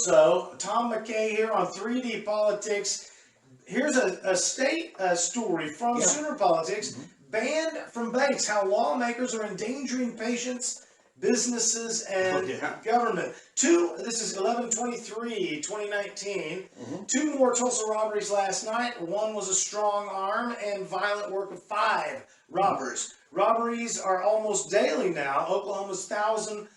so. Tom McKay here on 3D Politics. Here's a state story from Sooner Politics. Banned from banks, how lawmakers are endangering patients, businesses, and government. This is 11/23/2019. Two more Tulsa robberies last night. One was a strong arm and violent work of 5 robbers. Robberies are almost daily now. Oklahoma's 1,000+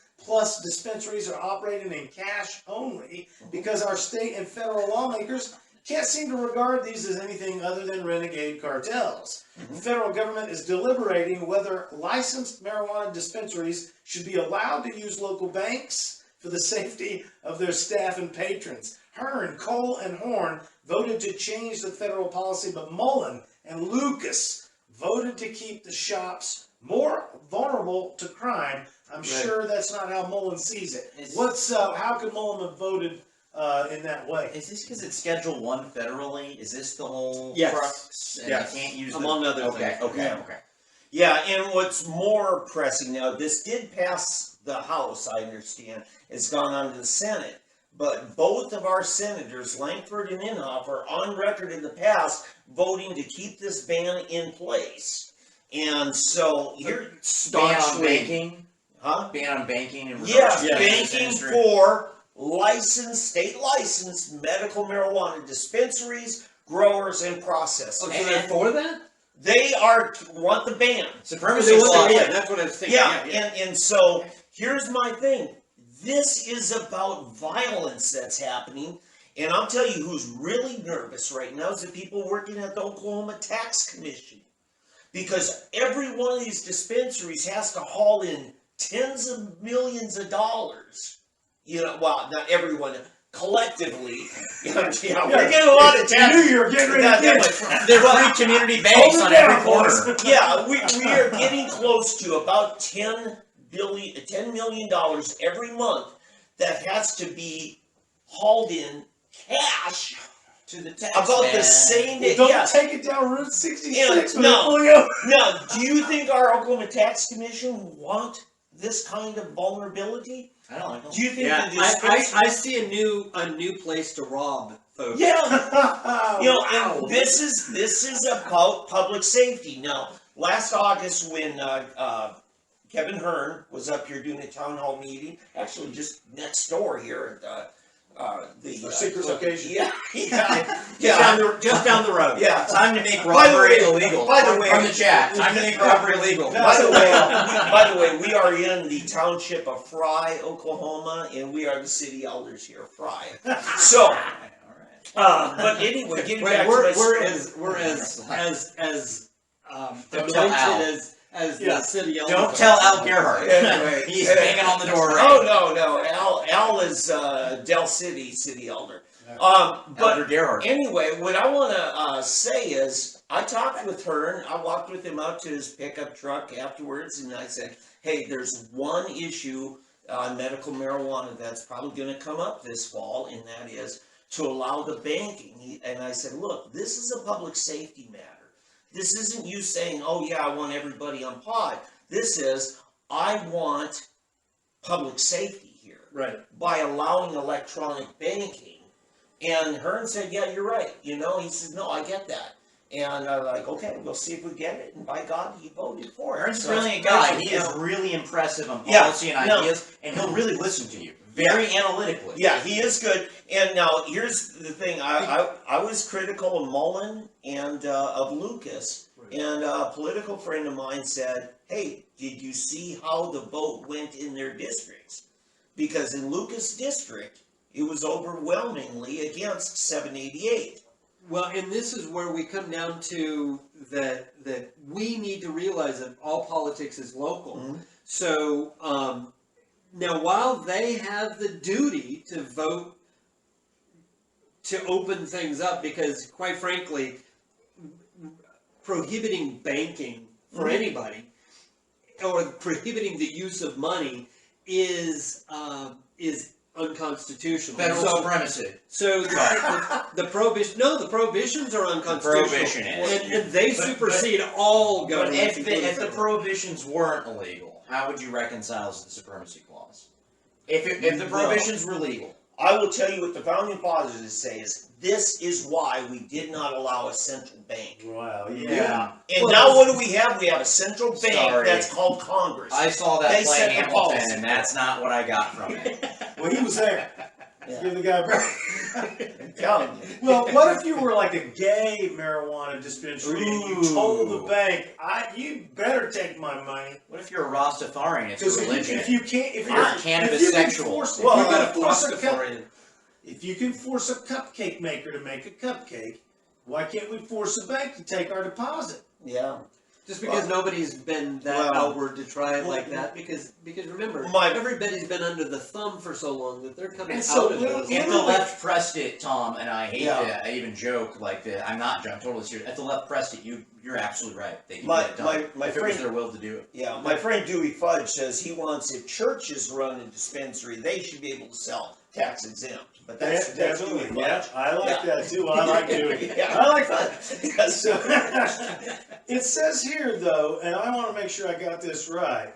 dispensaries are operating in cash only because our state and federal lawmakers can't seem to regard these as anything other than renegade cartels. The federal government is deliberating whether licensed marijuana dispensaries should be allowed to use local banks for the safety of their staff and patrons. Hearn, Cole, and Horn voted to change the federal policy, but Mullen and Lucas voted to keep the shops more vulnerable to crime. I'm sure that's not how Mullen sees it. How could Mullen have voted in that way? Is this because it's Schedule 1 federally? Is this the whole crux? And you can't use among other things. Okay. Yeah, and what's more pressing now, this did pass the House, I understand. It's gone on to the Senate. But both of our senators, Lankford and Inhofe, are on record in the past voting to keep this ban in place. And so here, ban on banking? Huh? Ban on banking and banking for state licensed medical marijuana dispensaries, growers, and processors. Oh, so they're for that? They want the ban. Supremacy law. Yeah, that's what I was thinking. And so here's my thing. This is about violence that's happening. And I'll tell you who's really nervous right now is the people working at the Oklahoma Tax Commission. Because every one of these dispensaries has to haul in tens of millions of dollars. Well, not everyone, collectively. We're getting a lot of tax. You knew you were getting ready to get it. There are 3 community banks on every corner. We are getting close to about $10 million every month that has to be hauled in cash to the tax about man. The same day. Don't take it down Route 66. No, do you think our Oklahoma Tax Commission want this kind of vulnerability? I don't like them. Do you think I see a new place to rob folks. And this is about public safety. Now, last August when Kevin Hearn was up here doing a town hall meeting, actually just next door here at the secret location. Just down the road. Yeah, time to make robbery illegal. By the way, from the chat, time to make robbery illegal. By the way, we are in the township of Fry, Oklahoma, and we are the city elders here, Fry. So, but anyway, getting back to my story. We're as anointed as the city elder. Don't tell Al Gerhardt. Anyway, he's banging on the door. Right? Oh no! Al is Del City elder. But anyway, what I want to say is, I talked with her, and I walked with him out to his pickup truck afterwards, and I said, "Hey, there's one issue on medical marijuana that's probably going to come up this fall, and that is to allow the banking." And I said, "Look, this is a public safety matter. This isn't you saying, oh yeah, I want everybody on pod. This is, I want public safety here. Right. By allowing electronic banking." And Hearn said, yeah, you're right. He said, no, I get that. And I'm like, okay, we'll see if we get it. And by God, he voted for it. Hearn's a brilliant guy. He is really impressive on policy and ideas, and he'll really listen to you. Very analytically. Yeah, he is good. And now, here's the thing. I was critical of Mullen and of Lucas. And a political friend of mine said, hey, did you see how the vote went in their districts? Because in Lucas' district, it was overwhelmingly against 788. Well, and this is where we come down to that we need to realize that all politics is local. So, now, while they have the duty to vote to open things up, because quite frankly, prohibiting banking for anybody or prohibiting the use of money is unconstitutional. Federal supremacy. So the prohibitions are unconstitutional. Prohibition is. And they supersede all government. But if the prohibitions weren't illegal, how would you reconcile the supremacy clause? If the prohibitions were legal. I will tell you what the founding fathers say is, this is why we did not allow a central bank. Wow, Yeah. And now what do we have? We have a central bank Sorry. that's called Congress. I saw that They play set in the Hamilton, policy. and that's not what I got from it. Well, he was there. Yeah. Give the guy a break. I'm telling you. Well, what if you were like a gay marijuana dispensary and you Ooh. told the bank, you better take my money. What if you're a Rastafarian? It's Because a religion. if you can't, if You're you're cannabis if you can sexual. force, Well, if you you can got a force a cup, Rastafarian. if you can force a cupcake maker to make a cupcake, why can't we force a bank to take our deposit? Yeah. Just because nobody's been that Well, outward to try it like that, because remember, My- everybody's been under the thumb for so long that they're coming And so out of little- this. If the left pressed it, Tom, and I hate Yeah. to I even joke like that. I'm not joking. I'm totally serious. If the left pressed it, you're absolutely right. They can My- get it done. my if it was friend- their will to do it. Yeah, my friend Dewey Fudge says he wants, if churches run a dispensary, they should be able to sell tax exempt. But that's Dewey Fudge. Yeah, I like Yeah. that too. I like doing. Yeah. I like that. Yeah, so- It says here, though, and I want to make sure I got this right.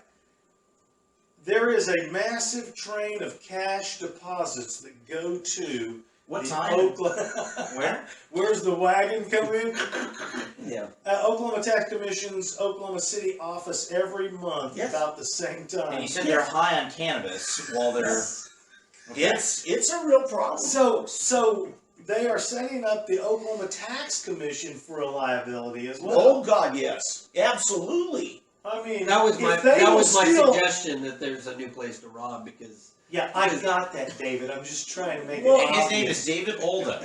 There is a massive train of cash deposits that go to What the time? Where? Where's the wagon come in? Yeah. Oklahoma Tax Commission's Oklahoma City office every month Yes. about the same time. And you said they're high on cannabis while they're. Okay. It's a real problem. So they are setting up the Oklahoma Tax Commission for a liability as well. Oh God, yes, absolutely. I mean, That was if my they will steal- suggestion, that there's a new place to rob, because Yeah, I got that, David. I'm just trying to make Well, it And his obvious. name is David Olda.